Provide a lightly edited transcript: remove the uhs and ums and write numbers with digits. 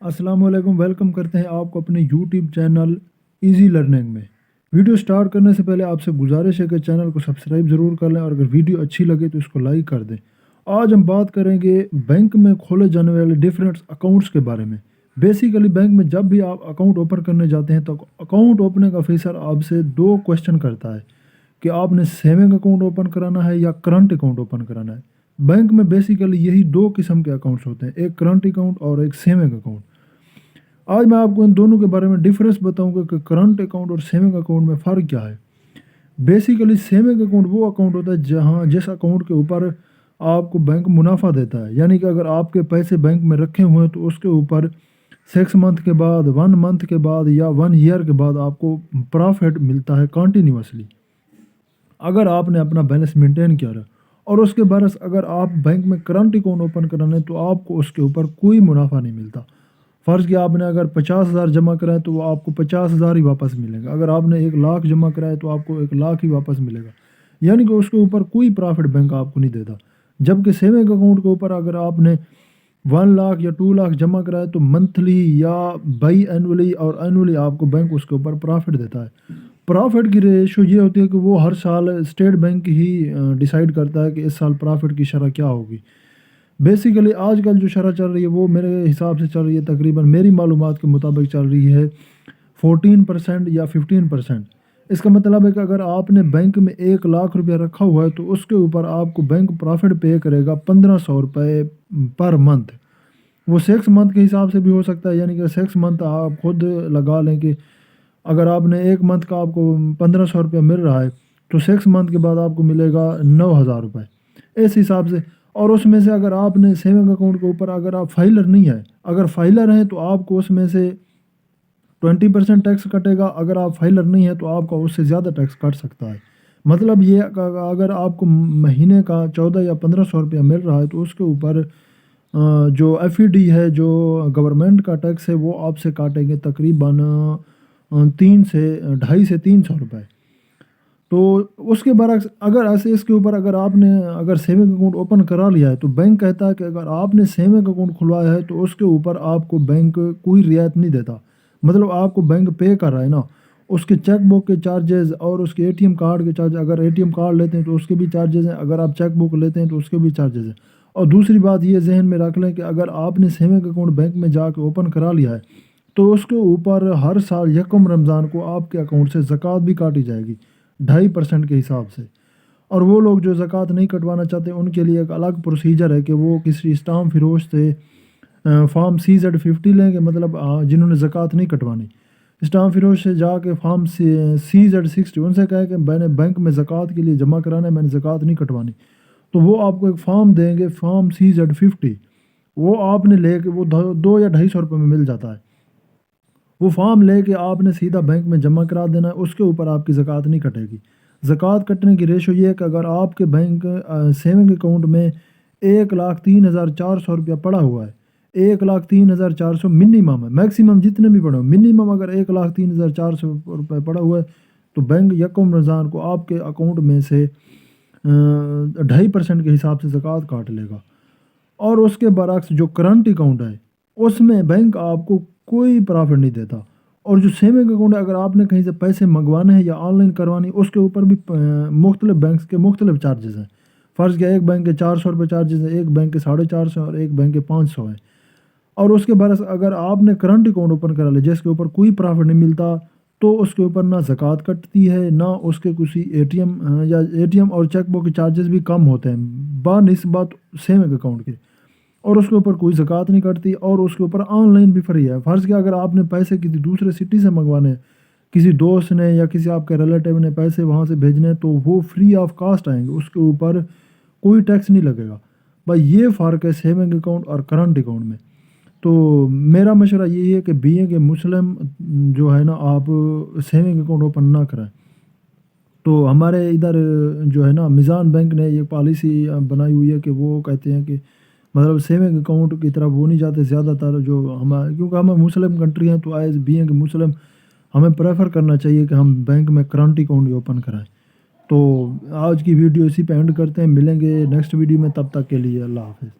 अस्सलाम वालेकुम। वेलकम करते हैं आपको अपने यूट्यूब चैनल इजी लर्निंग में। वीडियो स्टार्ट करने से पहले आपसे गुजारिश है कि चैनल को सब्सक्राइब ज़रूर कर लें और अगर वीडियो अच्छी लगे तो इसको लाइक कर दें। आज हम बात करेंगे बैंक में खोले जाने वाले डिफरेंट अकाउंट्स के बारे में। बेसिकली बैंक में जब भी आप अकाउंट ओपन करने जाते हैं तो अकाउंट ओपनिंग ऑफिसर आपसे दो क्वेश्चन करता है कि आपने सेविंग अकाउंट ओपन कराना है या करंट अकाउंट ओपन कराना है। बैंक में बेसिकली यही दो किस्म के अकाउंट्स होते हैं, एक करंट अकाउंट और एक सेविंग अकाउंट। आज मैं आपको इन दोनों के बारे में डिफरेंस बताऊंगा कि करंट अकाउंट और सेविंग अकाउंट में फ़र्क क्या है। बेसिकली सेविंग अकाउंट वो अकाउंट होता है जहां जिस अकाउंट के ऊपर आपको बैंक मुनाफा देता है, यानी कि अगर आपके पैसे बैंक में रखे हुए हैं तो उसके ऊपर 6 मंथ के बाद, 1 मंथ के बाद या 1 ईयर के बाद आपको प्रॉफिट मिलता है कंटिन्यूसली, अगर आपने अपना बैलेंस मेंटेन किया रहा। और उसके बरस अगर आप बैंक में करंट अकाउंट ओपन कराने तो आपको उसके ऊपर कोई मुनाफा नहीं मिलता। फ़र्ज़ किया आपने अगर 50,000 जमा कराए तो वो आपको 50,000 ही वापस मिलेगा। अगर आपने 1 लाख जमा कराए तो आपको 1 लाख ही वापस मिलेगा, यानी कि उसके ऊपर कोई प्रॉफिट बैंक आपको नहीं देता। जबकि सेविंग अकाउंट के ऊपर अगर आपने 1 लाख या 2 लाख जमा कराए तो मंथली या बाई एनुअली और एनुअली आपको बैंक उसके ऊपर प्रॉफिट देता है। प्रॉफिट की रेशो ये होती है कि वो हर साल स्टेट बैंक ही डिसाइड करता है कि इस साल प्रॉफिट की शरह क्या होगी। बेसिकली आजकल जो शरह चल रही है वो मेरे हिसाब से चल रही है, तकरीबन मेरी मालूमात के मुताबिक चल रही है 14% या 15%। इसका मतलब है कि अगर आपने बैंक में 1 लाख रुपया रखा हुआ है तो उसके ऊपर आपको बैंक प्रॉफिट पे करेगा 1500 रुपये पर मंथ। वो 6 मंथ के हिसाब से भी हो सकता है, यानी कि 6 मंथ आप खुद लगा लें कि अगर आपने 1 मंथ का आपको 1500 रुपया मिल रहा है तो 6 मंथ के बाद आपको मिलेगा 9,000 रुपये इस हिसाब से। और उसमें से अगर आपने सेविंग अकाउंट के ऊपर अगर आप फाइलर नहीं है, अगर फाइलर हैं तो आपको उसमें से 20% टैक्स कटेगा, अगर आप फाइलर नहीं है तो आपका उससे ज़्यादा टैक्स कट सकता है। मतलब ये अगर आपको महीने का 14 या 1500 रुपया मिल रहा है तो उसके ऊपर जो एफईडी है, जो गवर्नमेंट का टैक्स है, वो आपसे काटेंगे तकरीबन 250 से 300 रुपये। तो उसके बरक्स अगर ऐसे इसके ऊपर अगर सेविंग अकाउंट ओपन करा लिया है तो बैंक कहता है कि अगर आपने सेविंग अकाउंट खुलवाया है तो उसके ऊपर आपको बैंक कोई रियायत नहीं देता। मतलब आपको बैंक पे कर रहा है ना, उसके चेक बुक के चार्जेस और उसके एटीएम कार्ड के चार्ज, अगर एटीएम कार्ड लेते हैं तो उसके भी चार्जेस हैं, अगर आप चेक बुक लेते हैं तो उसके भी चार्जेस हैं। और दूसरी बात ये जहन में रख लें कि अगर आपने सेविंग अकाउंट बैंक में जाके ओपन करा लिया है तो उसके ऊपर हर साल यकम रमज़ान को आपके अकाउंट से ज़कात भी काटी जाएगी 2.5% के हिसाब से। और वो लोग जो ज़कात नहीं कटवाना चाहते उनके लिए एक अलग प्रोसीजर है कि वो किसी स्टाम्प फिरोश से फॉर्म CZ50 लेंगे, मतलब जिन्होंने ज़कात नहीं कटवानी, स्टाम्प फिरोश से जाके फॉर्म CZ60 उनसे कहे कि मैंने बैंक में ज़कात के लिए जमा कराना है, मैंने ज़कात नहीं कटवानी, तो वो आपको एक फ़ॉर्म देंगे, फॉर्म CZ50। वो आपने लेके वो 2 या 250 रुपये में मिल जाता है। वो फॉर्म लेके आपने सीधा बैंक में जमा करा देना है, उसके ऊपर आपकी ज़कात नहीं कटेगी। ज़कात कटने की रेशो ये है कि अगर आपके बैंक सेविंग अकाउंट में 1,03,400 रुपया पड़ा हुआ है, 1,03,400 मिनिमम है, मैक्सिमम जितने भी पड़े हो, मिनिमम अगर 1,03,400 रुपये पड़ा हुआ है तो बैंक यकम रमज़ान को आपके अकाउंट में से 2.5% के हिसाब से ज़कात काट लेगा। और उसके बरक्स जो करंट अकाउंट है उसमें बैंक आपको कोई प्रॉफिट नहीं देता। और जो सेविंग अकाउंट है, अगर आपने कहीं से पैसे मंगवाने हैं या ऑनलाइन करवानी, उसके ऊपर भी मुख्तलिफ बैंक के मुख्तलिफ चार्जेस हैं। फ़र्ज़ किया एक बैंक के 400 रुपये चार्जेस हैं, एक बैंक के 450 और एक बैंक के 500 है। और उसके बरस अगर आपने करंट अकाउंट ओपन करा लिया जिसके ऊपर कोई प्रॉफिट नहीं मिलता तो उसके ऊपर ना ज़कात कटती है, ना उसके किसी एटीएम और चेक बुक के चार्जेस भी कम होते हैं बानिस्बत सेविंग अकाउंट के, और उसके ऊपर कोई ज़कात नहीं कटती और उसके ऊपर ऑनलाइन भी फ्री है। फ़र्ज़ किया अगर आपने पैसे किसी दूसरे सिटी से मंगवाने, किसी दोस्त ने या किसी आपके रिलेटिव ने पैसे वहाँ से भेजने हैं तो वो फ्री ऑफ कास्ट आएंगे, उसके ऊपर कोई टैक्स नहीं लगेगा। भाई ये फ़र्क है सेविंग अकाउंट और करंट अकाउंट में। तो मेरा मशवरा यही है कि बीइंग ए मुस्लिम जो है ना, आप सेविंग अकाउंट ओपन ना कराएं। तो हमारे इधर जो है ना, मिज़ान बैंक ने ये पॉलिसी बनाई हुई है कि वो कहते हैं कि मतलब सेविंग अकाउंट की तरफ वो नहीं जाते ज़्यादातर, जो हमारे क्योंकि हम मुस्लिम कंट्री हैं तो एज बीइंग मुस्लिम हमें प्रेफर करना चाहिए कि हम बैंक में करंट अकाउंट ही ओपन कराएं। तो आज की वीडियो इसी पे एंड करते हैं, मिलेंगे नेक्स्ट वीडियो में, तब तक के लिए अल्लाह हाफ़िज़।